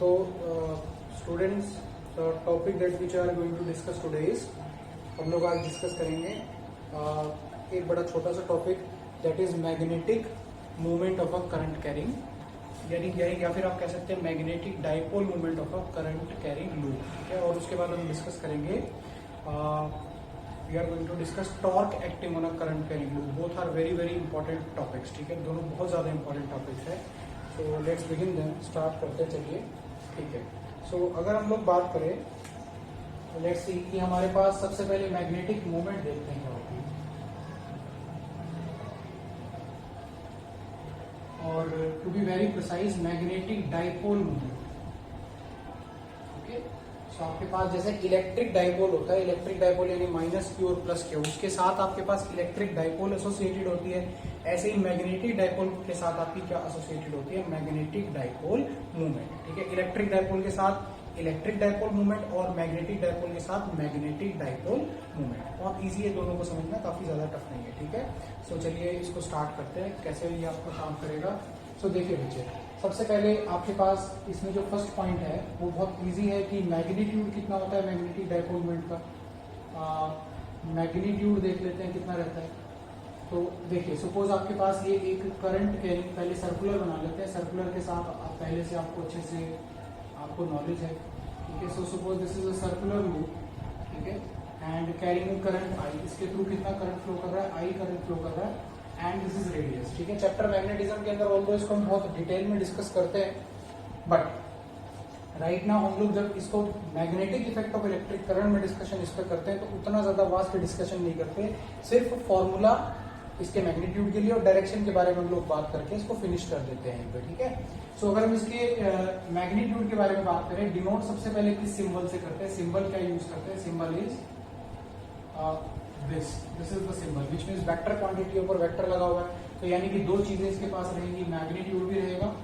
तो students, topic that which are going to discuss today is, हम लोग आज डिस्कस करेंगे एक बड़ा छोटा सा topic that is magnetic movement of a current carrying, यानी या फिर आप कह सकते हैं magnetic dipole movement of a current carrying loop. ठीक है, और उसके बाद हम डिस्कस करेंगे we are going to discuss torque acting on a current carrying loop. Both are very very important topics. ठीक है, दोनों बहुत ज्यादा इंपॉर्टेंट टॉपिक्स है। So let's begin then, start करते हैं, चलिए। ठीक है, सो अगर हम लोग बात करें, लेट्स सी कि हमारे पास सबसे पहले मैग्नेटिक मूवमेंट देखते हैं क्या होती है, और to be very precise magnetic dipole movement. Okay, so आपके पास जैसे इलेक्ट्रिक डाइपोल होता है, इलेक्ट्रिक डाइपोल यानी माइनस क्यू और प्लस क्यू, उसके साथ आपके पास इलेक्ट्रिक डाइपोल एसोसिएटेड होती है। ऐसे ही मैग्नेटिक डाइपोल के साथ आपकी क्या एसोसिएटेड होती है, मैग्नेटिक डाइपोल मूवमेंट। ठीक है, इलेक्ट्रिक डाइपोल के साथ इलेक्ट्रिक डाइपोल मूवमेंट और मैग्नेटिक डाइपोल के साथ मैग्नेटिक डाइपोल मूवमेंट। बहुत इजी है, दोनों को समझना, काफी ज्यादा टफ नहीं है। ठीक है, सो चलिए इसको स्टार्ट करते हैं, कैसे ये आपको काम करेगा। सो देखिए बच्चे, सबसे पहले आपके पास इसमें जो फर्स्ट पॉइंट है वो बहुत इजी है कि मैग्नीट्यूड कितना होता है मैग्नेटिक डाइपोल मूवमेंट का। मैग्नीट्यूड देख लेते हैं कितना रहता है। तो देखिए, सपोज आपके पास ये एक करंट कैरिंग, पहले सर्कुलर बना लेते हैं। सर्कुलर के साथ आप पहले से आपको अच्छे से आपको नॉलेज है। ठीक है, so suppose this is a circular loop. ठीक है, एंड कैरिंग करंट आई, इसके थ्रू कितना करंट फ्लो कर रहा है, आई करंट फ्लो कर रहा है, एंड दिस इज रेडियस। ठीक है, चैप्टर मैग्नेटिज्म के अंदर ऑल्दो इसको हम बहुत डिटेल में डिस्कस करते हैं, बट राइट नाउ हम लोग जब इसको magnetic effect of electric current में डिस्कशन इस पर करते हैं तो उतना ज्यादा वास्ट डिस्कशन नहीं करते, सिर्फ फॉर्मूला इसके मैग्नीट्यूड के लिए और डायरेक्शन के बारे में हम लोग बात करके इसको फिनिश कर देते हैं। तो ठीक है, सो अगर हम इसके मैग्नीट्यूड के बारे में बात करें, डिनोट सबसे पहले किस सिंबल से करते हैं, सिंबल क्या यूज करते हैं, symbol is this is the symbol which means vector quantity ऊपर वेक्टर लगा हुआ है। तो यानी कि दो चीजें इसके पास रहेंगी, मैग्नीट्यूड भी रहेगा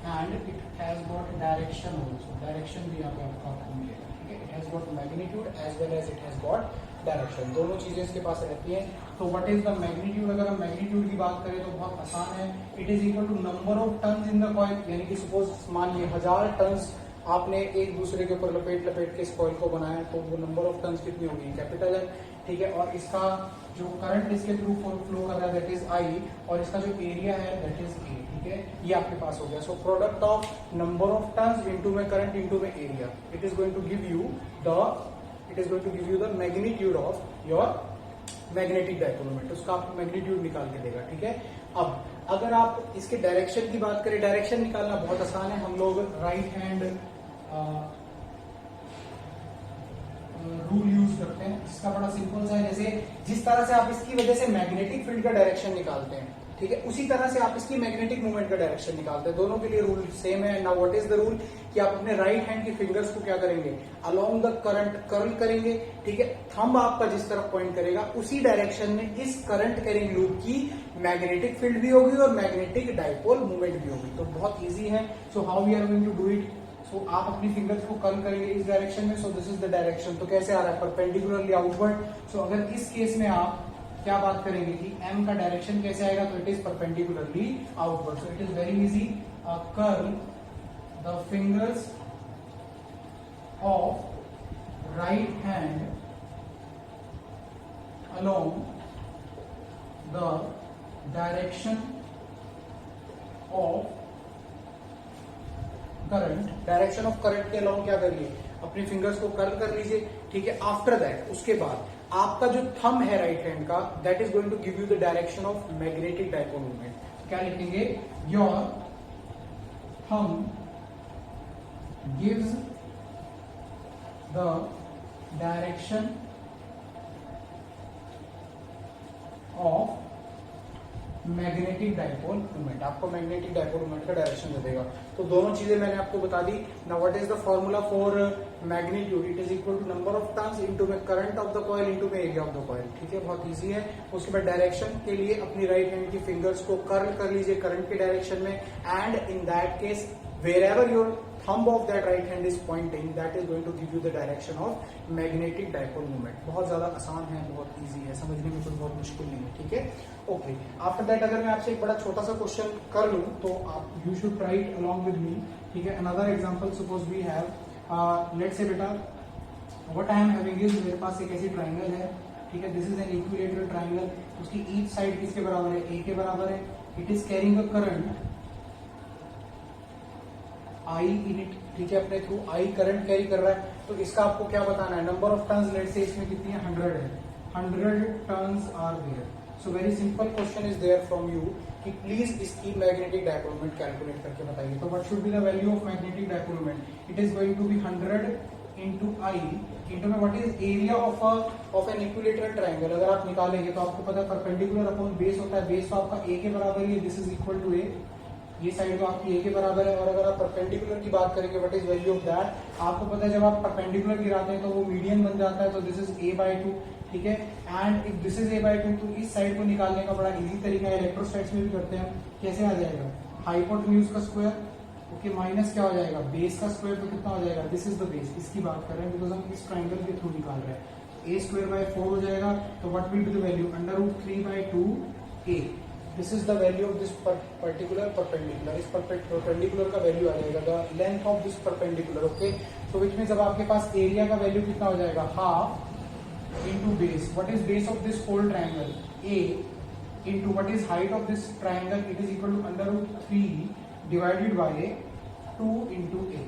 and it has got direction also, direction भी यहाँ पे आपको मिलेगा। ठीक है, it has got magnitude as well as it has got direction, दोनों चीजें इसके पास रहती हैं। तो व्हाट इज द मैग्नीट्यूड, अगर हम मैग्नीट्यूड की बात करें तो बहुत आसान है, it is equal to number of turns in the coil. यानी कि सपोज मान लीजिए 1000 टन्स आपने एक दूसरे के ऊपर लपेट लपेट के इस कॉइल को बनाया, तो वो नंबर ऑफ टन्स कितनी होगी, कैपिटल है। ठीक है, और इसका जो करंट इसके थ्रू फ्लो कर रहा है दैट इज आई, और इसका जो एरिया है दैट इज ए। ठीक है, ये आपके पास हो गया। So product of number of turns into में करंट इनटू में area, it is going to give you the magnitude of your magnetic dipole moment, उसका आपको मैग्नीट्यूड निकाल के देगा। ठीक है, अब अगर आप इसके डायरेक्शन की बात करें, डायरेक्शन निकालना बहुत आसान है। हम लोग राइट हैंड रूल यूज करते हैं, जिसका बड़ा सिंपल सा है। जैसे जिस तरह से आप इसकी वजह से मैग्नेटिक फील्ड का डायरेक्शन निकालते हैं, ठीक है, उसी तरह से आप इसकी मैग्नेटिक मूवमेंट का डायरेक्शन निकालते हैं। दोनों के लिए रूल सेम है। Now what is the rule, कि आप अपने राइट हैंड की फिंगर्स को क्या करेंगे, अलोंग द करंट कर्ल करेंगे। ठीक है, थंब आपका जिस तरफ पॉइंट करेगा उसी डायरेक्शन में इस करंट कैरिंग लूप की मैग्नेटिक फील्ड भी होगी और मैग्नेटिक डाइपोल मूवमेंट भी होगी। तो बहुत ईजी है। So how we are going to do it, so आप अपनी फिंगर्स को कर्ल करेंगे इस डायरेक्शन में। So this is the direction. तो कैसे आ रहा है, परपेंडिकुलरली आउटवर्ड। सो अगर इस केस में आप क्या बात करेंगे कि m का डायरेक्शन कैसे आएगा, तो it is perpendicularly outward. So it is very easy, curl the fingers of right hand along the direction of current, direction of current के अलाउंग क्या करिए, अपनी फिंगर्स को कर्ल कर लीजिए। ठीक है, आफ्टर दैट उसके बाद आपका जो थंब है राइट हैंड का, that is going to give you the direction of magnetic dipole movement. क्या लिखेंगे, your thumb gives the direction of magnetic dipole movement, आपको मैग्नेटिक डाइपोल मूवमेंट का डायरेक्शन दे देगा। तो दोनों चीजें मैंने आपको बता दी। Now what is the formula for magnitude, it is equal to number of turns into में current of the coil into में एरिया ऑफ द कॉइल। ठीक है, बहुत इजी है। उसके बाद डायरेक्शन के लिए अपनी राइट हैंड की फिंगर्स को कर्ल कर लीजिए करंट के डायरेक्शन में, and in that case wherever your thumb of that right hand is pointing, that is going to give you the direction of magnetic dipole moment. बहुत ज्यादा आसान है, बहुत इजी है, समझने में कोई बहुत मुश्किल नहीं है, ठीक है. ओके, आफ्टर दैट अगर मैं आपसे एक बड़ा छोटा सा क्वेश्चन कर लूं तो आप you should try it along with me, ठीक है. Another example, suppose we have let's say बेटा what I am having is, मेरे पास एक ऐसी ट्राइंगल है, ठीक है. This is an equilateral triangle. उसकी ईच साइड किसके बराबर है, ए के बराबर है. It is carrying a current I in it, ठीक है. अपने थ्रू आई करंट कैरी कर रहा है. तो इसका आपको क्या बताना है, number of turns let's say इसमें कितनी है, 100 है. 100 turns are there. So very simple question is there from you कि प्लीज इसकी मैग्नेटिक डायपोल मोमेंट कैलकुलेट करके बताइए. तो what should be the value of magnetic dipole moment, it is going to be 100 into I into में what is area of an equilateral triangle. अगर आप निकालेंगे तो आपको पता है परपेंडिकुलर अपॉन बेस होता है. बेस तो आपका A के बराबर ही है, this is equal to A. ये साइड तो आपकी A के बराबर है. और अगर आप परपेंडिकुलर की बात करेंगे, what is value of that, आपको पता है जब आप परपेंडिकुलर गिराते हैं तो वो मीडियन बन जाता है. तो दिस इज A/2, ठीक है. And if this is A/2 तो इस साइड को निकालने का बड़ा इजी तरीका है, इलेक्ट्रोस्टैटिक्स में भी करते हैं. कैसे आ जाएगा, हाइपोटेन्यूज का स्क्वायर, ओके, माइनस क्या हो जाएगा, बेस का स्क्वायर. तो कितना हो जाएगा, दिस इज द बेस, इसकी बात कर रहे हैं बिकॉज हम इस ट्राइंगल के थ्रू निकाल रहे हैं. A²/4 हो जाएगा. तो what will be the value, √3/2 A. This is the value of this particular perpendicular. इस परपेंडिकुलर का वैल्यू आ जाएगा the length of this perpendicular, okay. तो विच मीन्स अब आपके पास एरिया का वैल्यू कितना हो जाएगा, half into base. What is base of this whole triangle, A into what is height of this triangle, it is equal to √3 divided by 2 into A.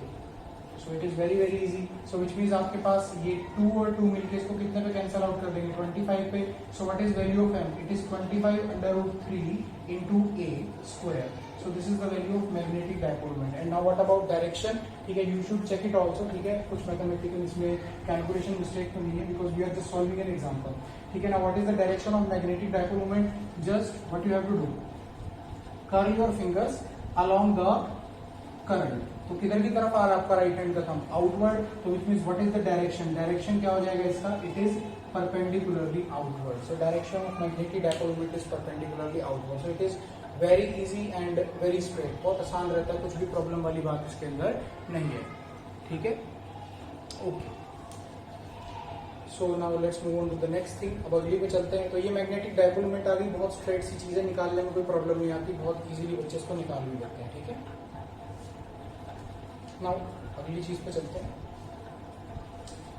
So it is very very easy. So which means आपके पास ये 2 और 2 मिलके इसको कितने पे cancel out कर देंगे, 25 पे. So what is value of M? It is 25 √3 into A square. So this is the value of magnetic dipole moment. And now what about direction? ठीक है, you should check it also. ठीक है, कुछ mathematical इसमें calculation mistake तो नहीं है because we are just solving an example. ठीक है. Now what is the direction of magnetic dipole moment? Just what you have to do, curl your fingers along the current. तो किधर की तरफ आ रहा है आपका राइट हैंड का थंब, आउटवर्ड. तो which means what is the direction, direction क्या हो जाएगा इसका, it is perpendicularly outward. So direction of magnetic dipole moment is perpendicularly outward. So it is very easy and very straight. बहुत आसान रहता है, कुछ भी प्रॉब्लम वाली बात इसके अंदर नहीं है, ठीक है. Okay, so now let's move on to the next thing. अब अगली पे चलते हैं. तो ये मैग्नेटिक डायपोल मोमेंट आ गई. बहुत स्ट्रेट सी चीजें निकालने में कोई प्रॉब्लम नहीं आती, बहुत इजीली बच्चे इसको निकाल भी लेते हैं, ठीक है. नाउ अगली चीज पे चलते हैं.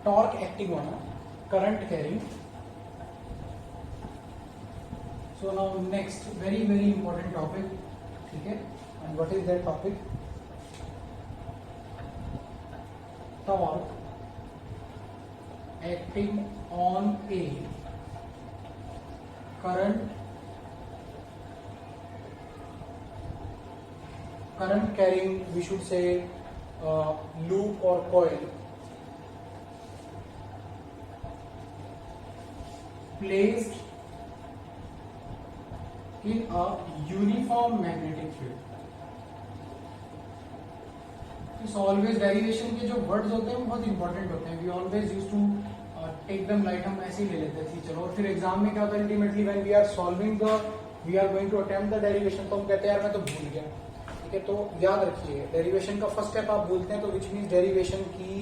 Torque acting on current carrying. So now next very very important topic, ठीक है. And what is that topic, torque acting on a current carrying, we should say loop or coil placed in a uniform magnetic field. Always derivation के जो words होते हैं वो बहुत important होते हैं. We always use to take them light, हम ऐसे ही ले लेते हैं, चलो. और फिर एग्जाम में क्या होता है, ultimately when we are solving the, we are going to attempt the derivation, तो हम कहते हैं यार मैं तो भूल गया, ठीक है. तो याद रखिए, डेरिवेशन का फर्स्ट स्टेप आप भूलते हैं तो विच मीन्स डेरिवेशन की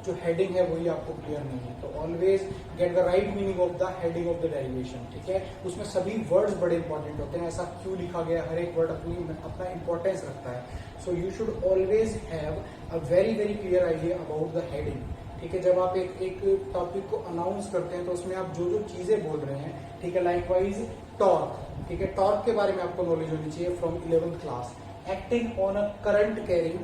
जो हेडिंग है वही आपको क्लियर नहीं है. तो always get the right meaning of the heading of the derivation, ठीक है. उसमें सभी वर्ड्स बड़े इंपॉर्टेंट होते हैं. ऐसा क्यों लिखा गया, हर एक वर्ड अपना इंपॉर्टेंस रखता है. So you should always have a very very clear idea about the heading, ठीक है. जब आप एक टॉपिक को अनाउंस करते हैं तो उसमें आप जो जो चीजें बोल रहे हैं, ठीक है. लाइकवाइज टॉर्क, ठीक है. टॉर्क के बारे में आपको नॉलेज होनी चाहिए from 11th class. Acting on a current carrying,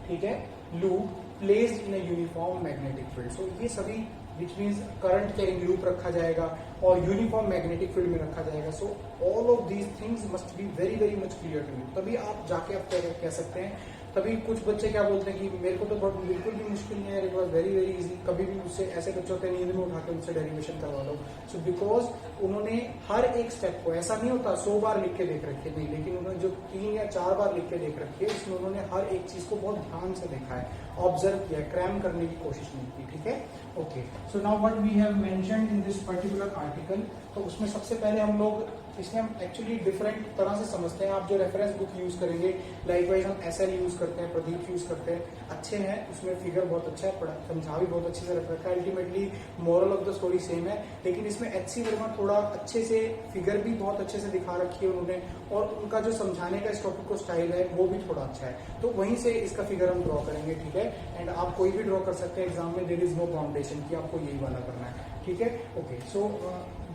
ठीक है, loop placed in a uniform magnetic field. So ये सभी which means current carrying loop रखा जाएगा और यूनिफॉर्म मैग्नेटिक फील्ड में रखा जाएगा. So all of these things must be very very much clear to you. तभी आप जाके आप कह सकते हैं. तभी कुछ बच्चे क्या बोलते हैं कि मेरे को तो बहुत बिल्कुल भी मुश्किल नहीं है, it was very very easy. कभी भी मुझसे ऐसे बच्चे होते हैं नींद में उठा के उनसे डेरिवेशन करवा लो. सो बिकॉज उन्होंने हर एक स्टेप को, ऐसा नहीं होता 100 बार लिख के देख रखे नहीं, लेकिन उन्होंने जो 3 या 4 बार लिख के देख रखी है, इसमें उन्होंने हर एक चीज को बहुत ध्यान से देखा है, ऑब्जर्व किया है, क्रैम करने की कोशिश नहीं की, ठीक है. Okay, so now what we have mentioned in this particular article. तो उसमें सबसे पहले हम लोग इसमें हम एक्चुअली डिफरेंट तरह से समझते हैं। आप जो रेफरेंस बुक यूज करेंगे, लाइकवाइज हम एसएल यूज करते हैं, प्रदीप यूज करते हैं, अच्छे हैं, उसमें फिगर बहुत अच्छा है, समझा भी बहुत अच्छे से रख रखा है। Ultimately moral of the story same है, लेकिन इसमें एचसी वर्मा थोड़ा अच्छे से फिगर भी बहुत अच्छे से दिखा रखी है उन्होंने, और उनका जो समझाने का इस टॉपिक को स्टाइल है वो भी थोड़ा अच्छा है। तो वहीं से इसका फिगर हम ड्रॉ करेंगे, ठीक है। एंड आप कोई भी ड्रॉ कर सकते हैं एग्जाम में, देयर इज नो बाउंडेशन कि आपको यही वाला करना है, ठीक है। Okay, so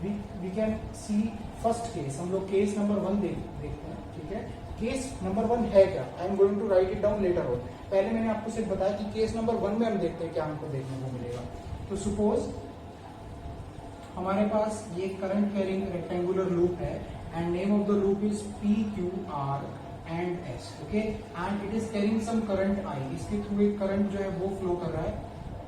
we can see first case. हम लोग केस नंबर 1 देखते हैं, ठीक है। केस नंबर 1 है क्या, I am going to write it down later on. पहले मैंने आपको सिर्फ बताया कि केस नंबर 1 में हम देखते हैं क्या हमको देखने को मिलेगा। तो सपोज हमारे पास ये करंट कैरिंग रेक्टेंगुलर लूप है and name of the loop is P Q R and S, okay, and it is carrying some current I. इसके थ्रू एक करंट जो है वो फ्लो कर रहा है,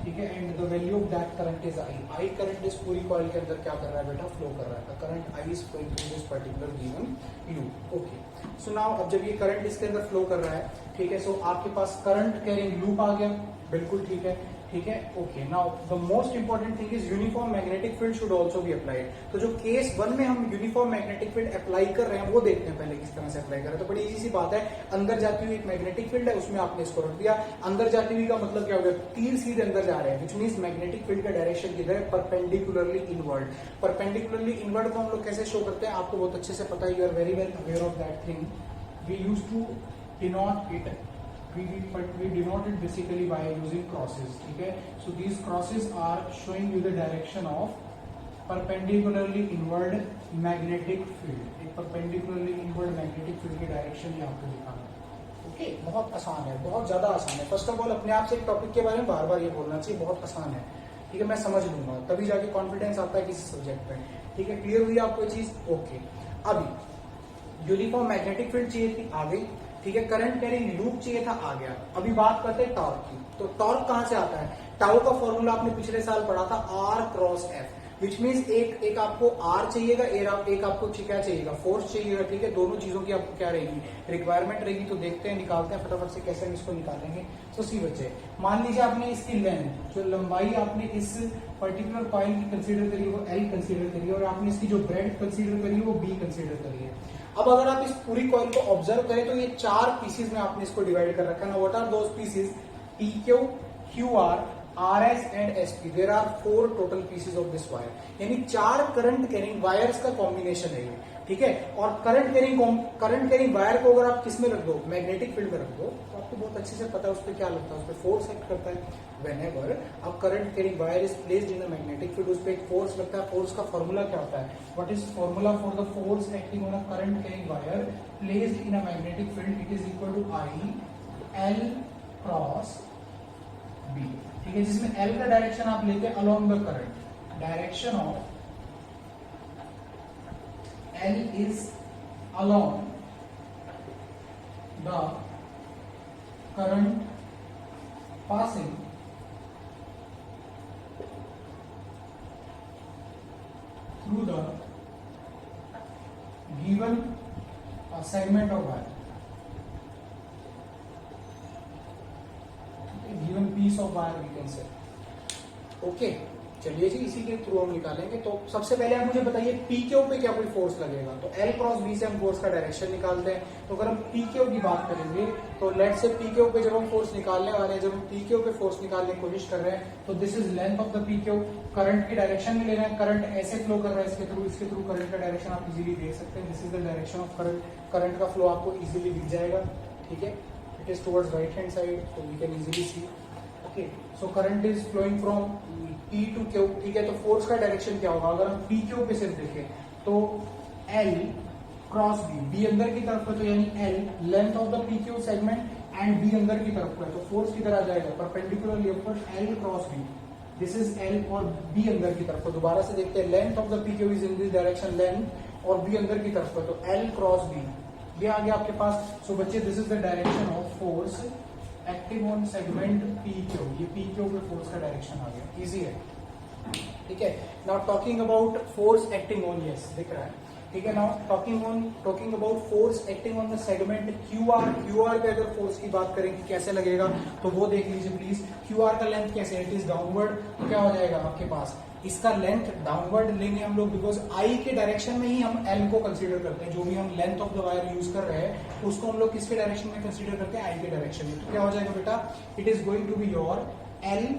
ठीक है। And the value of that current is I. I current इस पूरी कॉइल के अंदर क्या कर रहा है बेटा, फ्लो कर रहा है। Current I is flowing through this particular given loop, okay. So now अब जब ये करंट इसके अंदर फ्लो कर रहा है, ठीक है, सो आपके पास करंट कैरिंग लूप आ गया, बिल्कुल ठीक है, ठीक है, okay. Now the most important thing is uniform magnetic field should also be applied. तो जो केस 1 में हम यूनिफॉर्म मैग्नेटिक फील्ड अप्लाई कर रहे हैं वो देखते हैं पहले किस तरह से अप्लाई कर रहे हैं। तो बड़ी इजी सी बात है, अंदर जाती हुई एक मैग्नेटिक फील्ड है, उसमें आपने इसको रख दिया। अंदर जाती हुई का मतलब क्या हो गया, तीर सीधे अंदर जा रहे हैं, विच मींस मैग्नेटिक फील्ड का डायरेक्शन किधर है, परपेंडिकुलरली इनवर्ड। परपेंडिकुलरली इनवर्ड को हम लोग कैसे शो करते हैं, आपको बहुत अच्छे से पता है, you are very well aware of that thing. We use to denote it, we denote it basically by using crosses, ठीक है। So these crosses are showing you the direction of perpendicularly inward magnetic field। एक perpendicularly inward magnetic field की direction ये आपको दिखाना है, okay. बहुत आसान है, बहुत ज्यादा आसान है। फर्स्ट ऑफ ऑल अपने आप से एक टॉपिक के बारे में बार बार ये बोलना चाहिए, बहुत आसान है, ठीक है। मैं समझ लूंगा तभी जाके कॉन्फिडेंस आता है किसी सब्जेक्ट पे, ठीक है। क्लियर हुई आपको चीज, ओके। अभी यूनिफॉर्म मैग्नेटिक फील्ड चाहिए थी, आ गई, ठीक है। करंट कैरिंग लूप चाहिए था, आ गया। अभी बात करते हैं टॉर्क की। तो टॉर्क कहां से आता है, टाउ का फॉर्मूला आपने पिछले साल पढ़ा था, R cross F, which means एक आपको आर चाहिएगा, एक आपको क्या चाहिएगा, फोर्स चाहिएगा, ठीक है। दोनों चीजों की आपको क्या रहेगी, रिक्वायरमेंट रहेगी। तो देखते हैं, निकालते हैं फटाफट से कैसे हम इसको निकालेंगे। तो सी बच्चे, मान लीजिए आपने इसकी लेंथ, जो लंबाई आपने इस पर्टिकुलर कॉइल की कंसीडर करी वो एल कंसीडर करी है, और आपने इसकी जो ब्रेड कंसीडर करी है वो बी कंसीडर करी है। अब अगर आप इस पूरी कॉइल को ऑब्जर्व करें तो ये 4 पीसेज में आपने इसको डिवाइड कर रखा है ना। What are those pieces, P Q, Q R, R S and S P. There are 4 total pieces of this wire, यानी 4 करंट कैरिंग वायर्स का कॉम्बिनेशन है ये, ठीक है। और करंट कैरिंग वायर को अगर आप किस में रख दो, मैग्नेटिक फील्ड में रख दो, तो आपको बहुत अच्छे से पता है उस पर क्या लगता है, उस पर फोर्स एक्ट करता है। Whenever a current carrying wire is placed in a magnetic field, उस पर एक फोर्स लगता है। फोर्स का फॉर्मूला क्या होता है, what is formula for the force acting on a current carrying wire placed in a magnetic field, it is equal to I L cross B, ठीक है। जिसमें एल का डायरेक्शन आप लेते हैं along the current, direction of L is along the current passing through the given segment of wire, given piece of wire we can say, okay। चलिए जी, इसी के थ्रू हम निकालेंगे। तो सबसे पहले आप मुझे बताइए पी क्यू पे क्या कोई फोर्स लगेगा, तो एल क्रॉस बी से हम फोर्स का डायरेक्शन निकालते हैं। तो अगर हम पी क्यू की बात करेंगे तो लेट से पी क्यू पे जब हम फोर्स निकालने वाले हैं, जब हम पी क्यू पे फोर्स निकालने की कोशिश कर रहे हैं, तो this is length of the P Q. Current की डायरेक्शन में ले रहे हैं, करंट ऐसे फ्लो कर रहा है इसके थ्रू करंट का डायरेक्शन आप इजीली देख सकते हैं। This is the direction of current. Current का फ्लो आपको इजीली दिख जाएगा, ठीक है। It is towards right hand side, so we can easily see, okay. So current is flowing from P to Q, ठीक है। तो फोर्स का डायरेक्शन क्या होगा, अगर हम पी क्यू पे सिर्फ देखें तो एल क्रॉस बी, बी अंदर की तरफ है तो यानी L length of the P Q segment and B अंदर की तरफ है, तो फोर्स किधर आ जाएगा, perpendicularly upward, L cross B. This is L और बी अंदर की तरफ। तो दोबारा से देखते हैं, length of the P Q is in this direction, length, और बी अंदर की तरफ है तो एल क्रॉस बी, ये आ गया आपके पास। सो बच्चे, this is the direction of force acting on segment P Q. ये पी क्यू पे फोर्स का डायरेक्शन आ गया, इजी है, ठीक है। Now talking about force acting on, yes दिख रहा है, ठीक है। Now talking about force acting on the segment Q R. Q R पे अगर फोर्स की बात करें कि कैसे लगेगा, तो वो देख लीजिए प्लीज। क्यू आर का लेंथ कैसे, इट इज डाउनवर्ड, तो क्या हो जाएगा आपके पास, इसका लेंथ डाउनवर्ड लेंगे हम लोग, बिकॉज आई के डायरेक्शन में ही हम एल को कंसीडर करते हैं। जो भी हम length of the wire use कर रहे हैं उसको हम लोग किसके डायरेक्शन में कंसीडर करते हैं, आई के डायरेक्शन में। तो क्या हो जाएगा बेटा, it is going to be your L,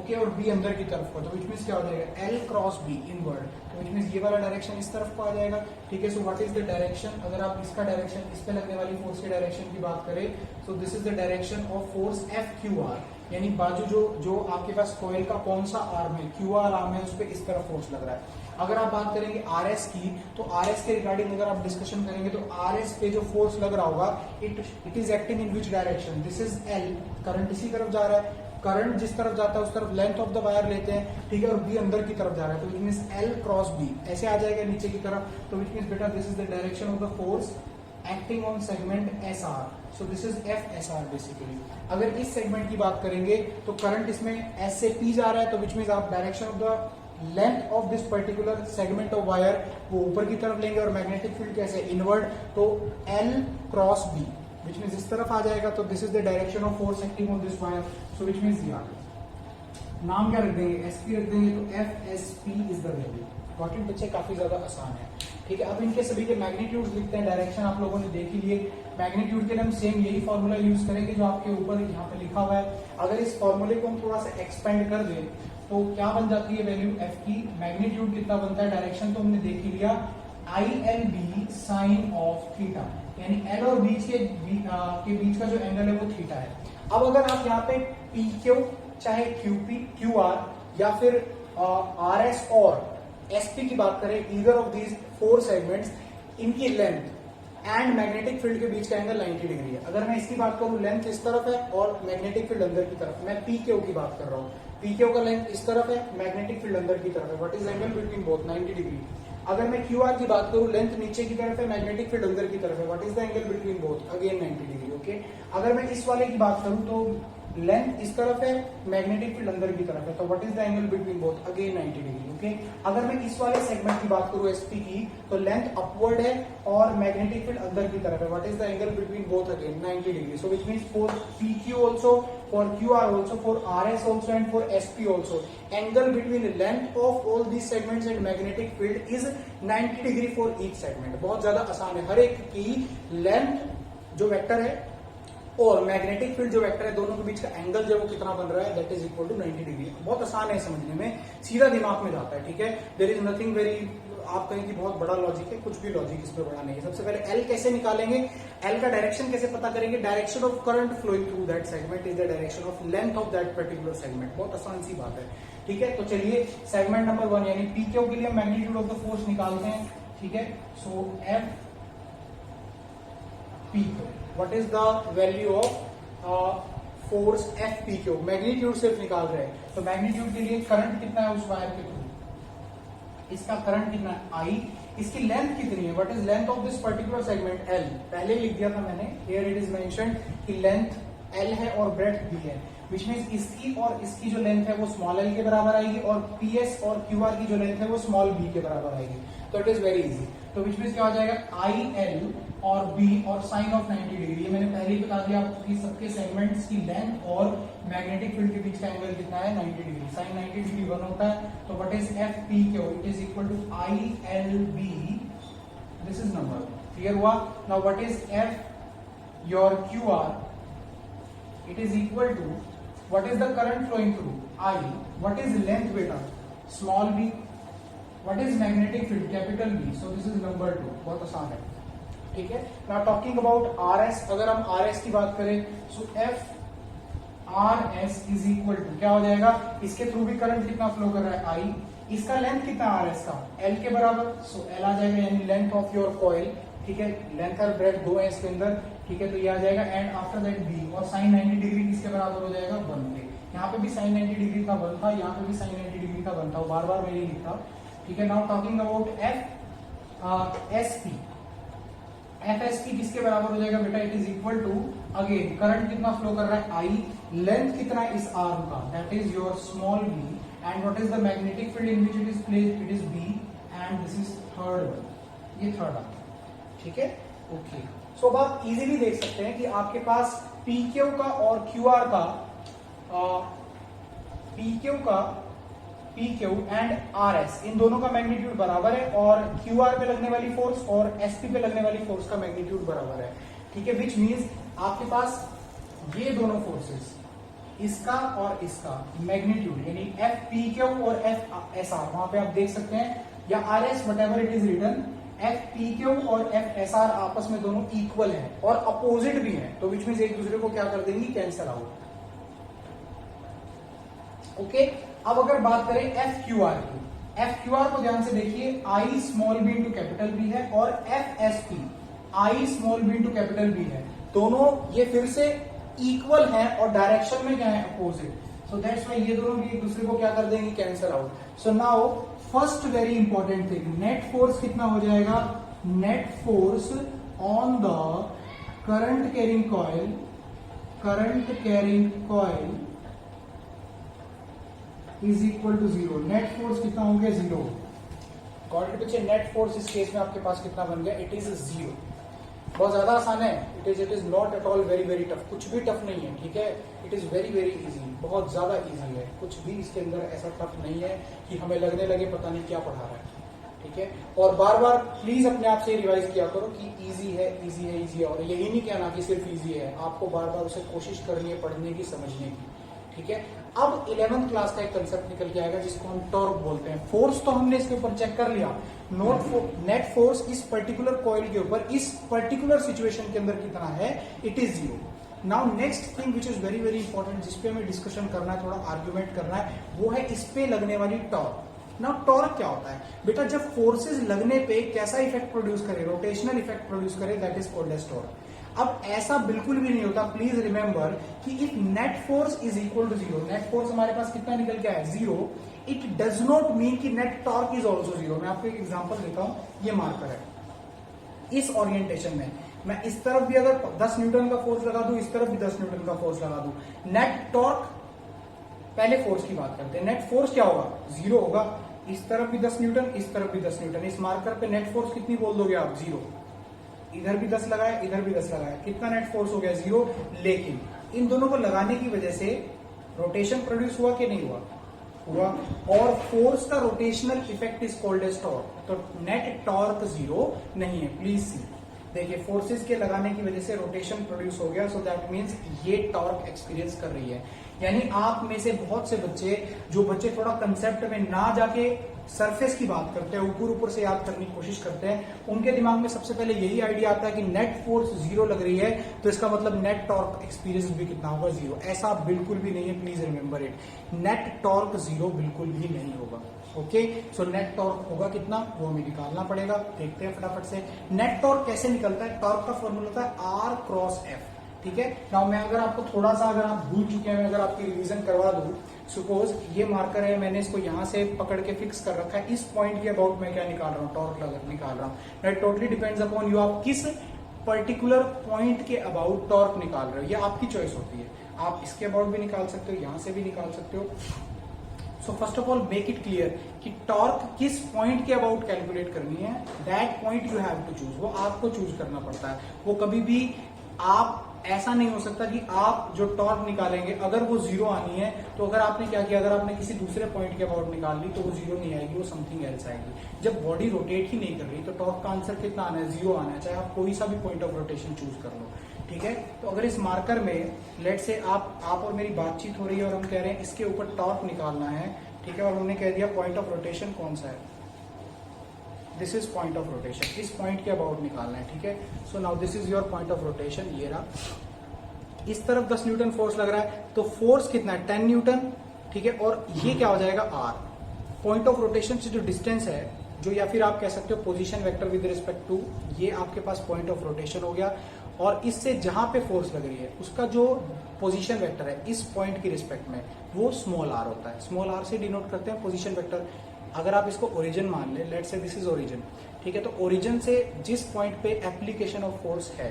okay, और बी अंदर की तरफ का, तो विच मीन्स क्या हो जाएगा, एल क्रॉस बी इनवर्ड, तो विच मीन्स ये वाला डायरेक्शन इस तरफ को आ जाएगा, ठीक है। So what is the direction, अगर आप इसका डायरेक्शन, इस पे लगने वाली फोर्स के डायरेक्शन की बात करें, सो this is the direction of force F Q are, यानी बाजू जो आपके पास कॉइल का कौन सा आर्म है, क्यू आर आर्म है, उस पर इस तरफ फोर्स लग रहा है। अगर आप बात करेंगे आर एस की, तो आर एस के रिगार्डिंग अगर आप डिस्कशन करेंगे तो आर एस पे जो फोर्स लग रहा होगा, it is acting in which direction, this is L, current इसी तरफ जा रहा है, करंट जिस तरफ जाता है उस तरफ लेंथ ऑफ द वायर लेते हैं, ठीक है, और बी अंदर की तरफ जा रहा है, तो which means L cross B ऐसे आ जाएगा नीचे की तरफ, तो विच मीन्स बेटा this is the direction of the force acting on segment S R, so this is F S R basically. अगर इस सेगमेंट की बात करेंगे तो करंट इसमें एस से पी जा रहा है, तो विच मीन्स आप direction of the length of this particular segment of wire वो ऊपर की तरफ लेंगे, और मैग्नेटिक फील्ड कैसे, इनवर्ड, तो L cross B which means इस तरफ आ जाएगा, तो this is the direction of force acting on this wire, so which means ये नाम क्या रख देंगे, एस पी रख देंगे, तो F S P is the value. Important बच्चे काफी ज्यादा आसान है, ठीक है। अब इनके सभी के मैग्नीट्यूड लिखते हैं, डायरेक्शन आप लोगों ने देख ही लिए। मैग्नीट्यूड के लिए हम सेम यही फॉर्मूला यूज करेंगे जो आपके ऊपर यहाँ पे लिखा हुआ है। अगर इस फॉर्मूले को हम थोड़ा सा एक्सपेंड कर दें तो क्या बन जाती है वैल्यू एफ की, मैग्नीट्यूड कितना बनता है, डायरेक्शन तो हमने देख ही लिया, I L B sine of theta, यानी एल और बीच के बीच का जो एंगल है वो थीटा है। अब अगर आप यहाँ पे पी क्यू, चाहे क्यूपी, क्यू आर, या फिर आर एस और एसपी की बात करें, either of these four segments, इनकी लेंथ एंड मैग्नेटिक फील्ड के बीच का एंगल 90 डिग्री है। अगर मैं इसकी बात करूं, लेंथ इस तरफ है और मैग्नेटिक फील्ड अंदर की तरफ, मैं पी क्यू की बात कर रहा हूं, पी क्यू का लेंथ इस तरफ है, मैग्नेटिक फील्ड अंदर की तरफ है, what is angle between both, 90 degree. अगर मैं क्यू आर की बात करूं, लेंथ नीचे की तरफ है, मैग्नेटिक फील्ड अंदर की तरफ है, what is the angle between both, again 90 degree, okay. अगर मैं इस वाले की बात करूं तो लेंथ इस तरफ है, मैग्नेटिक फील्ड अंदर की तरफ है, तो what is the angle between both, again 90 degree, okay. अगर मैं इस वाले सेगमेंट की बात करूं एसपी की, तो लेंथ अपवर्ड है और मैग्नेटिक फील्ड अंदर की तरफ है, what is the angle between both, again 90 degree. So which means for PQ also, for QR also, for RS also and for SP also, angle between length of all these segments and magnetic field is 90 degree for each segment. बहुत ज्यादा आसान है, हर एक की length जो vector है और magnetic field जो वेक्टर है, दोनों के बीच का एंगल जो वो कितना बन रहा है, that is equal to 90 degree. बहुत आसान है समझने में, सीधा दिमाग में जाता है, ठीक है। देयर इज नथिंग वेरी, आप कहें कि बहुत बड़ा लॉजिक है, कुछ भी लॉजिक इसमें बड़ा नहीं है। सबसे पहले एल कैसे निकालेंगे, एल का डायरेक्शन कैसे पता करेंगे, direction of current flowing through that segment is the direction of length of that particular segment. बहुत आसान सी बात है, ठीक है। तो चलिए सेगमेंट नंबर 1 यानी पी क्यू के लिए मैग्नीट्यूड ऑफ द फोर्स निकालते हैं, ठीक है। So F P Q, what is the value of force F P Q, magnitude सिर्फ निकाल रहे हैं, तो मैग्नीट्यूड के लिए करंट कितना है उस वायर के थ्रू, इसका करंट कितना है आई, इसकी लेंथ कितनी है, what is length of this particular segment, L, पहले लिख दिया था मैंने, हियर इट इज मेंशन्ड कि लेंथ एल है और ब्रेड्थ बी है, विच मीन्स इसकी और इसकी जो लेंथ है वो स्मॉल एल के बराबर आएगी, और पीएस और क्यूआर की जो लेंथ है वो स्मॉल बी के बराबर आएगी, तो इट इज वेरी इजी। तो विच मीन्स क्या हो जाएगा, आई एल और बी और साइन ऑफ 90 डिग्री, ये मैंने पहले ही बता दिया आपको कि सबके सेगमेंट्स की लेंथ और मैग्नेटिक फील्ड के बीच का एंगल कितना है, 90 डिग्री, साइन 90 डिग्री 1 होता है, तो what is F P Q, it is equal to I L B, this is number, clear हुआ। Now what is F your Q R, it is equal to what is the current flowing through, I, what is length बेटा, small B, what is magnetic field, capital B, so this is number 2, बहुत आसान है, ठीक है। Now talking about R S, अगर हम R S की बात करें, so F R S is equal to क्या हो जाएगा, इसके थ्रू भी करंट कितना फ्लो कर रहा है, आई, इसका लेंथ कितना आर एस का, एल के बराबर, सो एल आ जाएगा, यानी लेंथ ऑफ योर कॉइल, ठीक है, लेंथ और ब्रेड्थ 2 है इसके अंदर, ठीक है, तो ये आ जाएगा, एंड आफ्टर दैट बी, और साइन 90 डिग्री किसके बराबर हो जाएगा, 1 पे, यहाँ पे भी साइन 90 डिग्री का 1 था, यहाँ पे भी साइन 90 डिग्री का 1 था, बार बार मैं ये लिखता, ठीक है। Now talking about F S P, F S P किसके बराबर हो जाएगा बेटा, it is equal to, again current कितना फ्लो कर रहा है, आई, लेंथ कितना है इस आर्म का, that is your small B, and what is the magnetic field in which it is placed, it is B, and this is third one, ये third आता है, ठीक है, ओके। सो अब आप इजीली देख सकते हैं कि आपके पास पीक्यू का और क्यूआर का, पीक्यू का P Q and R S, इन दोनों का मैग्नीट्यूड बराबर है और क्यू आर पे लगने वाली फोर्स और एस पी पे लगने वाली फोर्स का मैग्नीट्यूड बराबर है। ठीक है, विच मीन्स आपके पास ये दोनों फोर्सेस, इसका और इसका मैग्नीट्यूड यानी एफ पी क्यू और एफ एस आर, वहां पे आप देख सकते हैं, या R S whatever it is written, F P Q और एफ एस आर आपस में दोनों इक्वल है और अपोजिट भी है, तो विच मीन्स एक दूसरे को क्या कर देंगी, कैंसल आउट। ओके, अब अगर बात करें एफ क्यू आर की, एफ क्यू आर को ध्यान से देखिए, I small B into capital B है और F S P I small B into capital B है, दोनों ये फिर से इक्वल है और डायरेक्शन में क्या है, अपोजिट, सो दैट्स व्हाई ये दोनों भी एक दूसरे को क्या कर देंगे, cancel out. So now first very important thing, net force कितना हो जाएगा, net force on the current carrying coil is equal to zero. Net force कितना हो गया, जीरो। गॉट इट बच्चे, नेट फोर्स इस केस में आपके पास कितना बन गया, इट इज जीरो। बहुत ज्यादा आसान है, it is not at all very very tough, कुछ भी टफ नहीं है। ठीक है, it is very very easy, बहुत ज्यादा इजी है, कुछ भी इसके अंदर ऐसा टफ नहीं है कि हमें लगने लगे पता नहीं क्या पढ़ा रहा है। ठीक है, और बार बार प्लीज अपने आप से रिवाइज किया करो कि इजी है, इजी है, इजी है, और यही नहीं कहना कि सिर्फ इजी है, आपको बार बार उसे कोशिश करनी है पढ़ने की, समझने की। ठीक है, अब 11th क्लास का एक कंसेप्ट निकल के आएगा जिसको हम टॉर्क बोलते हैं। फोर्स तो हमने इसके ऊपर चेक कर लिया, नेट फोर्स इस पर्टिकुलर कॉइल के ऊपर इस पर्टिकुलर सिचुएशन के अंदर कितना है, it is zero. Now next thing which is very very important, जिसपे हमें डिस्कशन करना है, थोड़ा आर्ग्यूमेंट करना है, वो है इस पे लगने वाली टॉर्क। नाउ टॉर्क क्या होता है बेटा, जब फोर्सेस लगने पे कैसा इफेक्ट प्रोड्यूस करे, रोटेशनल इफेक्ट प्रोड्यूस करे, that is called as torque. अब ऐसा बिल्कुल भी नहीं होता, प्लीज रिमेंबर कि if net force is equal to zero, net force हमारे पास कितना निकल के आया, zero, it does not mean कि net torque is also zero. मैं आपको एक एग्जांपल देता हूं, ये मार्कर है, इस ओरिएंटेशन में मैं इस तरफ भी अगर 10 न्यूटन का फोर्स लगा दूं, इस तरफ भी 10 न्यूटन का फोर्स लगा दूं, नेट टॉर्क, पहले फोर्स की बात करते हैं, नेट फोर्स क्या होगा, जीरो होगा। इस तरफ भी 10 न्यूटन, इस तरफ भी 10 न्यूटन, इस मार्कर पे नेट फोर्स कितनी बोल दोगे आप, जीरो। इधर भी 10 लगाया, इधर भी 10 लगाया, कितना नेट फोर्स हो गया, जीरो। लेकिन इन दोनों को लगाने की वजह से रोटेशन प्रोड्यूस हुआ कि नहीं हुआ, हुआ, और फोर्स का rotational effect is called as torque. तो नेट टॉर्क जीरो नहीं है, प्लीज सी, देखिए फोर्सेस के लगाने की वजह से रोटेशन प्रोड्यूस हो गया, सो दैट मीन्स ये टॉर्क एक्सपीरियंस कर रही है। यानी आप में से बहुत से बच्चे, जो बच्चे थोड़ा कंसेप्ट में ना जाके सरफेस की बात करते हैं, ऊपर ऊपर से याद करने की कोशिश करते हैं, उनके दिमाग में सबसे पहले यही आइडिया आता है कि नेट फोर्स जीरो लग रही है तो इसका मतलब नेट टॉर्क एक्सपीरियंस भी कितना होगा, जीरो। ऐसा बिल्कुल भी नहीं है, please remember it, net torque zero बिल्कुल भी नहीं होगा। ओके, सो नेट टॉर्क होगा कितना, वो हमें निकालना पड़ेगा, देखते हैं फटाफट से। नेट टॉर्क कैसे निकलता है, टॉर्क का फॉर्मूला होता है आर क्रॉस एफ। ठीक है, नाउ मैं अगर आपको थोड़ा सा, अगर आप भूल चुके हैं, अगर आपकी रिवीजन करवा दूं, सपोज ये मार्कर है, मैंने इसको यहां से पकड़ के फिक्स कर रखा है, इस पॉइंट के अबाउट मैं क्या निकाल रहा हूं, टॉर्क निकाल रहा हूं। That totally depends upon you, आप किस पर्टिकुलर पॉइंट के अबाउट टॉर्क निकाल रहे हो, ये आपकी चॉइस होती है। आप इसके अबाउट भी निकाल सकते हो, यहां से भी निकाल सकते हो। So first of all make it clear कि टॉर्क किस पॉइंट के अबाउट कैलकुलेट करनी है, that point you have to choose, वो आपको चूज करना पड़ता है। वो कभी भी आप, ऐसा नहीं हो सकता कि आप जो टॉर्क निकालेंगे अगर वो जीरो आनी है, तो अगर आपने क्या किया, अगर आपने किसी दूसरे पॉइंट के अबाउट निकाल ली तो वो जीरो नहीं आएगी, वो समथिंग एल्स आएगी। जब बॉडी रोटेट ही नहीं कर रही तो टॉर्क का आंसर कितना आना है, जीरो आना है, चाहे आप कोई सा भी पॉइंट ऑफ रोटेशन चूज कर लो। ठीक है, तो अगर इस मार्कर में लेट से आप और मेरी बातचीत हो रही है और हम कह रहे हैं इसके ऊपर टॉर्क निकालना है, ठीक है, और हमने कह दिया पॉइंट ऑफ रोटेशन कौन सा है, this is point of rotation, इस पॉइंट के अबाउट निकालना है। ठीक है, so now this is your point of rotation, ये रहा, इस तरफ 10 न्यूटन फोर्स लग रहा है, तो फोर्स कितना है, 10 न्यूटन। ठीक है, और ये क्या हो जाएगा, आर। पॉइंट ऑफ रोटेशन से जो डिस्टेंस है, जो या फिर आप कह सकते हो position vector with respect to, ये आपके पास पॉइंट ऑफ रोटेशन हो गया। और इससे जहां पे फोर्स लग रही है उसका जो पोजीशन वेक्टर है इस पॉइंट की रिस्पेक्ट में, वो स्मॉल आर होता है। स्मॉल आर से डिनोट करते हैं पोजीशन वेक्टर। अगर आप इसको ओरिजिन मान ले, let's say this is origin, ठीक है, तो ओरिजिन से जिस पॉइंट पे एप्लीकेशन ऑफ फोर्स है,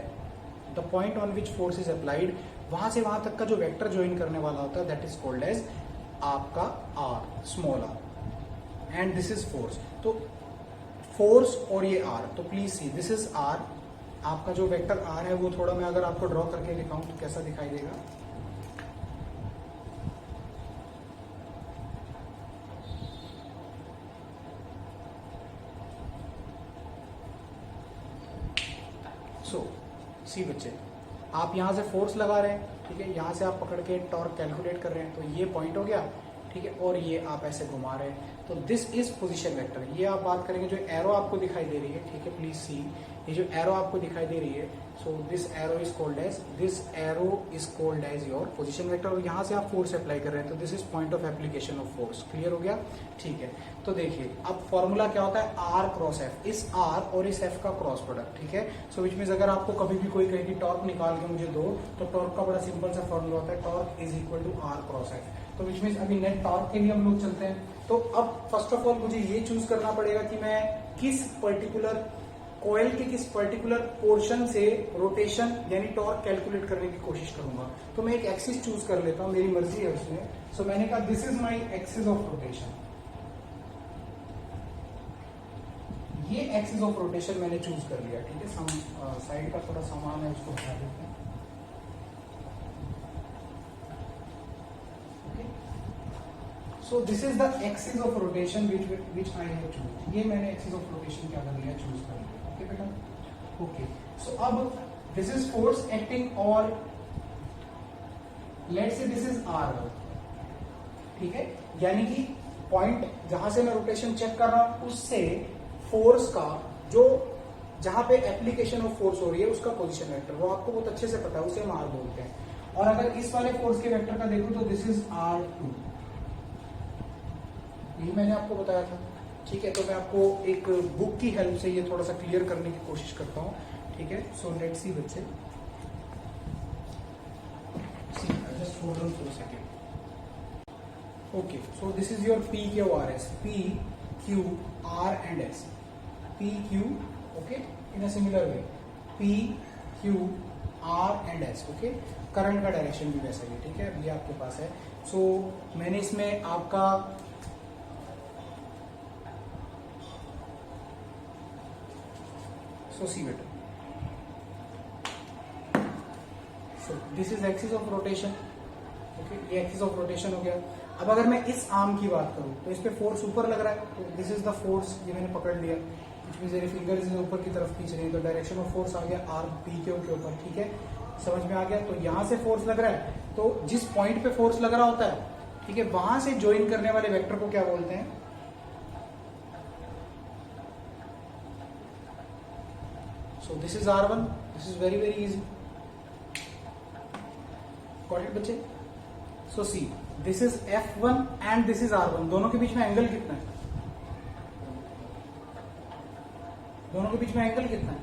the point on which force is applied, वहां से वहां तक का जो वेक्टर ज्वाइन करने वाला होता है, दैट इज कॉल्ड एज आपका R, small R, and this is force. तो फोर्स और ये आर, तो please see this is R, आपका जो वेक्टर आर है वो थोड़ा मैं अगर आपको ड्रॉ करके दिखाऊं तो कैसा दिखाई देगा, सी बच्चे, आप यहाँ से फोर्स लगा रहे हैं, ठीक है, यहाँ से आप पकड़ के टॉर्क कैलकुलेट कर रहे हैं, तो ये पॉइंट हो गया, ठीक है, और ये आप ऐसे घुमा रहे हैं, तो दिस इज पोजीशन वेक्टर। ये आप बात करेंगे जो एरो आपको दिखाई दे रही है, ठीक है, प्लीज सी, ये जो एरो आपको दिखाई दे रही है, so this arrow is called as your position vector, और यहाँ से आप फोर्स अप्लाई कर रहे हैं, तो this is point of application of force. Clear हो गया? ठीक है, तो देखिए अब फॉर्मूला क्या होता है, आर क्रॉस एफ, इस आर और इस एफ का क्रॉस प्रोडक्ट, ठीक है। सो विच मीन्स अगर आपको कभी भी कोई कहेगी टॉर्क निकाल के मुझे दो, तो टॉर्क का बड़ा सिंपल सा फॉर्मूला होता है, torque is equal to R cross F. तो विच मीन्स अभी नेट टॉर्क के लिए हम लोग चलते हैं, तो अब फर्स्ट ऑफ ऑल मुझे ये चूज करना पड़ेगा कि मैं किस पर्टिकुलर कॉइल के किस पर्टिकुलर पोर्शन से रोटेशन यानी टॉर्क कैलकुलेट करने की कोशिश करूंगा। तो मैं एक एक्सिस चूज कर लेता हूं, मेरी मर्जी है उसमें। सो मैंने कहा this is my axis of rotation, ये एक्सिस ऑफ रोटेशन मैंने चूज कर लिया, ठीक है। साइड का थोड़ा सामान है उसको हटा देते हैं। So this is the axis of rotation which I have choose. ये मैंने axis of rotation क्या कर लिया, चूज कर लिया। ओके बेटा, ओके। सो अब this is force acting और let's say this is R1, ठीक है, यानी कि पॉइंट जहां से मैं रोटेशन चेक कर रहा हूं उससे फोर्स का जो जहां पे एप्लीकेशन ऑफ फोर्स हो रही है उसका पोजीशन वेक्टर, वो आपको बहुत अच्छे से पता है, उसे हम R बोलते हैं। और अगर इस वाले फोर्स के वेक्टर का देखूं तो दिस इज R2, यही मैंने आपको बताया था, ठीक है। तो मैं आपको एक बुक की हेल्प से ये थोड़ा सा क्लियर करने की कोशिश करता हूँ, ठीक है। सो लेट्स सी बच्चे, just hold on for a second. Okay, so this is your P Q R S, P Q R and S, P Q, okay, in a similar way, P Q R and S, okay. Current का direction भी वैसा ही, ठीक है, ये आपके पास है। सो मैंने इसमें आपका सी बेटा, सो this is axis of rotation, okay, ये एक्सिस ऑफ रोटेशन हो गया। अब अगर मैं इस आर्म की बात करूं तो इस पे फोर्स ऊपर लग रहा है, तो दिस इज द फोर्स, ये मैंने पकड़ लिया, मेरे फिंगर्स ऊपर की तरफ खींच रही है, तो डायरेक्शन ऑफ फोर्स आ गया आर पी के ऊपर, ठीक है, समझ में आ गया। तो यहां से फोर्स लग रहा है, तो जिस पॉइंट पे फोर्स लग रहा होता है, ठीक है, वहां से ज्वाइन करने वाले वेक्टर को क्या बोलते हैं, so this is R1, this is very easy, got it बच्चे। so see, this is F1 and this is R1, दोनों के बीच में एंगल कितना है, दोनों के बीच में एंगल कितना है,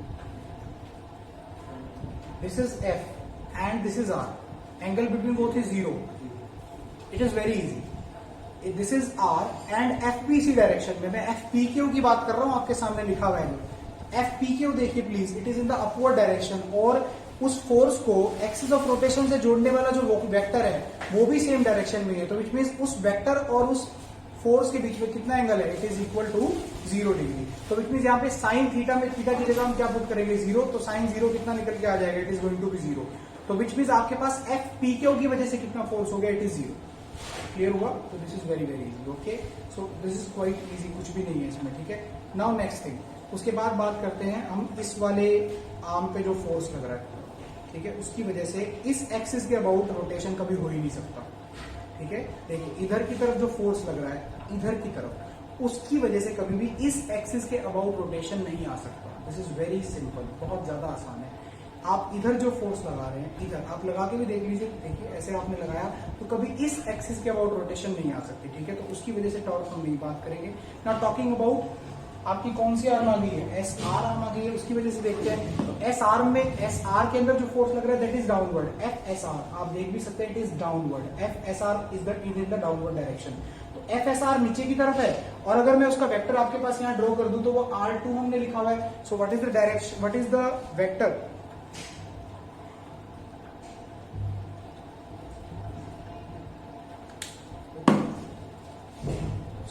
this is F and this is R, angle between both is 0, it is very easy. This is R and FPC direction में, मैं FPQ की बात कर रहा हूं, आपके सामने लिखा हुआ है FPQ, देखिए please, it is in the upward direction, और उस फोर्स को एक्सिस ऑफ रोटेशन से जोड़ने वाला जो वेक्टर है वो भी सेम डायरेक्शन में है, तो विच मीन्स उस वेक्टर और उस फोर्स के बीच में कितना एंगल है, it is equal to 0 degree. तो विच मीन्स यहाँ पे साइन थीटा में थीटा की जगह हम क्या पुट करेंगे, 0, तो साइन 0 कितना निकल के आ जाएगा, it is going to be 0। तो विच मीन्स आपके पास FPQ की वजह से कितना फोर्स हो गया, इट इज 0। क्लियर हुआ? तो this is very easy, okay. So this is quite easy, कुछ भी नहीं है इसमें, ठीक है। नाउ नेक्स्ट थिंग, उसके बाद बात करते हैं हम इस वाले आर्म पे जो फोर्स लग रहा है, ठीक है, उसकी वजह से इस एक्सिस के अबाउट रोटेशन कभी हो ही नहीं सकता, ठीक है। देखिए इधर की तरफ जो फोर्स लग रहा है, इधर की तरफ, उसकी वजह से कभी भी इस एक्सिस के अबाउट रोटेशन नहीं आ सकता। दिस इज वेरी सिंपल, बहुत ज्यादा आसान है। आप इधर जो फोर्स लगा रहे हैं, इधर आप लगा के भी देख लीजिए, देखिए ऐसे आपने लगाया तो कभी इस एक्सिस के अबाउट रोटेशन नहीं आ सकती, ठीक है। तो उसकी वजह से टॉर्क हम नहीं बात करेंगे। नाउ टॉकिंग अबाउट आपकी कौन सी आर्म आ गई है, एस आर आर्म आ गई है, उसकी वजह से देखते हैं। तो एस आर्म में, एस आर के अंदर जो फोर्स लग रहा है that is downward, F S are, आप देख भी सकते हैं, it is downward, F S are is in the downward direction. तो एफ एस आर नीचे की तरफ है, और अगर मैं उसका वेक्टर आपके पास यहाँ ड्रॉ कर दूं तो वो R2 हमने लिखा हुआ है। So what is the direction, what is the vector,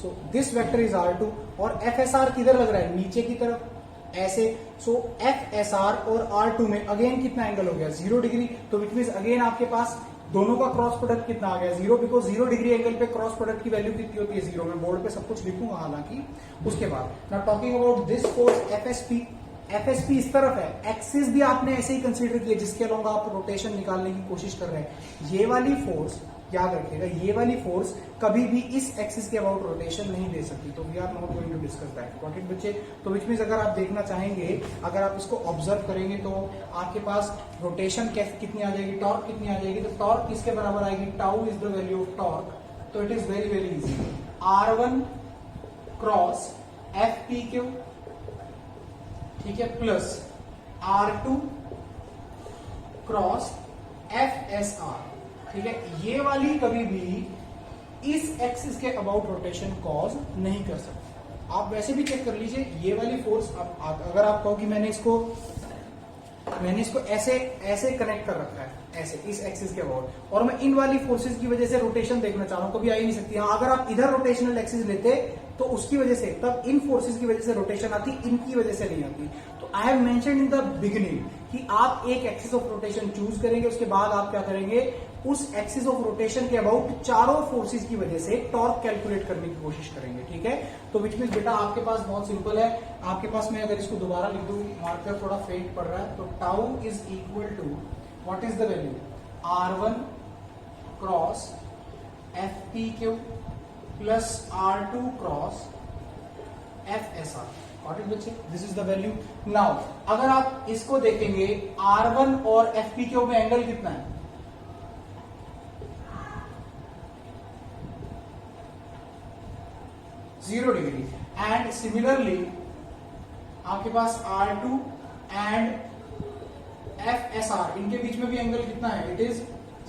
so this vector is R2, और FSR किधर लग रहा है, नीचे की तरफ ऐसे। सो FSR और R2 में अगेन कितना एंगल हो गया, 0 डिग्री। तो विच मीन्स अगेन आपके पास दोनों का क्रॉस प्रोडक्ट कितना आ गया, 0, बिकॉज 0 डिग्री एंगल पे क्रॉस प्रोडक्ट की वैल्यू कितनी होती है, 0। मैं बोर्ड पे सब कुछ लिखूंगा हालांकि उसके बाद। Now talking about this force FSP, FSP इस तरफ है, एक्सिस भी आपने ऐसे ही कंसीडर किया जिसके अलोंग आप रोटेशन निकालने की कोशिश कर रहे हैं। ये वाली फोर्स याद रखिएगा, ये वाली फोर्स कभी भी इस एक्सिस के अबाउट रोटेशन नहीं दे सकती, तो we are not going to discuss that. Got it बच्चे? तो विच मींस अगर आप देखना चाहेंगे, अगर आप इसको ऑब्जर्व करेंगे तो आपके पास रोटेशन कितनी आ जाएगी, टॉर्क कितनी आ जाएगी, तो टॉर्क किसके बराबर आएगी, tau is the value of torque. तो it is very very easy, R1 cross FPQ, ठीक है, प्लस R2 क्रॉस FSR, ठीक है। ये वाली कभी भी इस एक्सिस के अबाउट रोटेशन कॉज नहीं कर सकते। आप वैसे भी चेक कर लीजिए, ये वाली फोर्स अगर आप कहो कि मैंने इसको ऐसे ऐसे कनेक्ट कर रखा है, ऐसे इस एक्सिस के अबाउट, और मैं इन वाली फोर्सेस की वजह से रोटेशन देखना चाह रहा हूं, कभी आ ही नहीं सकती। हाँ, अगर आप इधर रोटेशनल एक्सिस लेते तो उसकी वजह से, तब इन फोर्सेस की वजह से रोटेशन आती, इनकी वजह से नहीं आती। तो I have mentioned in the beginning कि आप एक एक्सिस ऑफ रोटेशन चूज करेंगे, उसके बाद आप क्या करेंगे, उस एक्सिस ऑफ रोटेशन के अबाउट चारों फोर्सेस की वजह से टॉर्क कैलकुलेट करने की कोशिश करेंगे, ठीक है। तो विच मीन्स बेटा आपके पास बहुत सिंपल है, आपके पास मैं अगर इसको दोबारा लिख दूं, मार्कर थोड़ा फेंट पड़ रहा है, तो tau is equal to what is the value, R1 cross FPQ plus R2 cross FSR। Got it बच्चे? This is the value. Now अगर आप इसको देखेंगे, R1 और FPQ में एंगल कितना है, 0 डिग्री। एंड सिमिलरली आपके पास R2 एंड FSR, इनके बीच में भी एंगल कितना है, इट इज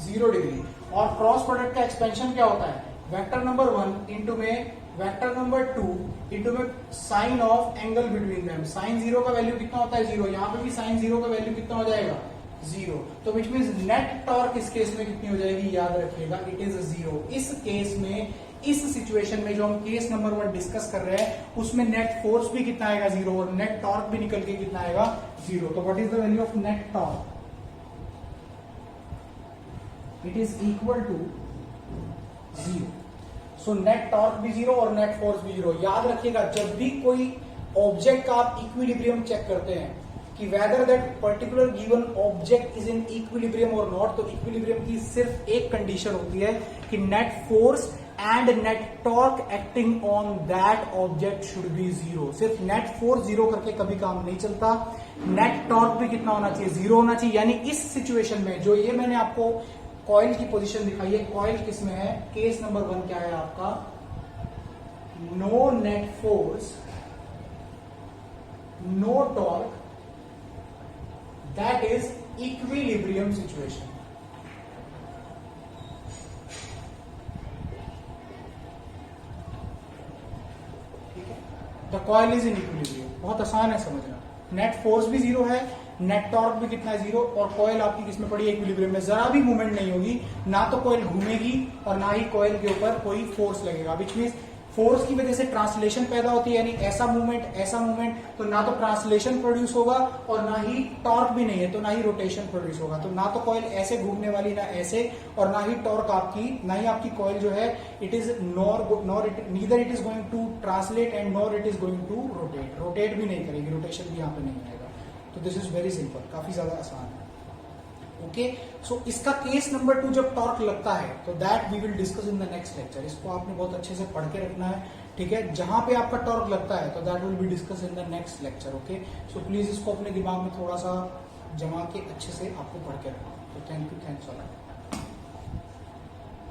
0 डिग्री। और क्रॉस प्रोडक्ट का एक्सपेंशन क्या होता है, वेक्टर नंबर 1 इंटू में वेक्टर नंबर 2 इंटू में sine of angle between them. Sine 0 का वैल्यू कितना होता है, 0। यहां पे भी साइन 0 का वैल्यू कितना हो जाएगा, 0। तो विच मीन्स नेट टॉर्क इस केस में कितनी हो जाएगी, याद रखिएगा, इट इज 0। इस केस में, इस सिचुएशन में जो हम केस नंबर 1 डिस्कस कर रहे हैं, उसमें नेट फोर्स भी कितना आएगा, 0, और नेट टॉर्क भी निकल के कितना आएगा, 0। तो what is the value of net torque, it is equal to 0। So net torque भी 0 और नेट फोर्स भी 0। याद रखिएगा, जब भी कोई ऑब्जेक्ट का आप इक्विलिब्रियम चेक करते हैं कि whether that particular given object is in equilibrium और नॉट, तो इक्विलिब्रियम की सिर्फ एक कंडीशन होती है कि net force and net torque acting on that object should be 0। सिर्फ नेट फोर्स 0 करके कभी काम नहीं चलता, नेट टॉर्क भी कितना होना चाहिए, 0 होना चाहिए। यानी इस सिचुएशन में जो ये मैंने आपको कॉइल की पोजीशन दिखाई है, कॉइल किस में है, केस नंबर 1 क्या है आपका, no net force no torque, that is equilibrium situation. ठीक है, the coil is in equilibrium. बहुत आसान है समझना, नेट फोर्स भी 0 है, नेट टॉर्क भी कितना है, 0, और कॉइल आपकी किसमें पड़ी है, इक्विलिब्रियम में। जरा भी मूवमेंट नहीं होगी, ना तो कॉइल घूमेगी और ना ही कॉइल के ऊपर कोई फोर्स लगेगा। विच मीन्स फोर्स की वजह से ट्रांसलेशन पैदा होती है, यानी ऐसा मूवमेंट, तो ना तो ट्रांसलेशन प्रोड्यूस होगा और ना ही टॉर्क भी नहीं है, तो ना ही रोटेशन प्रोड्यूस होगा। तो ना तो कॉइल ऐसे घूमने वाली, ना ऐसे, और ना ही टॉर्क आपकी, ना ही आपकी कॉइल जो है, it is neither it is going to translate and nor it is going to rotate भी नहीं करेगी, रोटेशन भी यहाँ पे नहीं आएगा। तो दिस इज वेरी सिंपल, काफी ज्यादा आसान है। ओके, सो इसका केस नंबर 2 जब टॉर्क लगता है, तो that we will discuss in the next lecture. इसको आपने बहुत अच्छे से पढ़ के रखना है, ठीक है। जहां पे आपका टॉर्क लगता है, तो that will be discuss in the next lecture. Okay, so please इसको अपने दिमाग में थोड़ा सा जमा के अच्छे से आपको पढ़ के रखना। तो thank you, thanks a lot.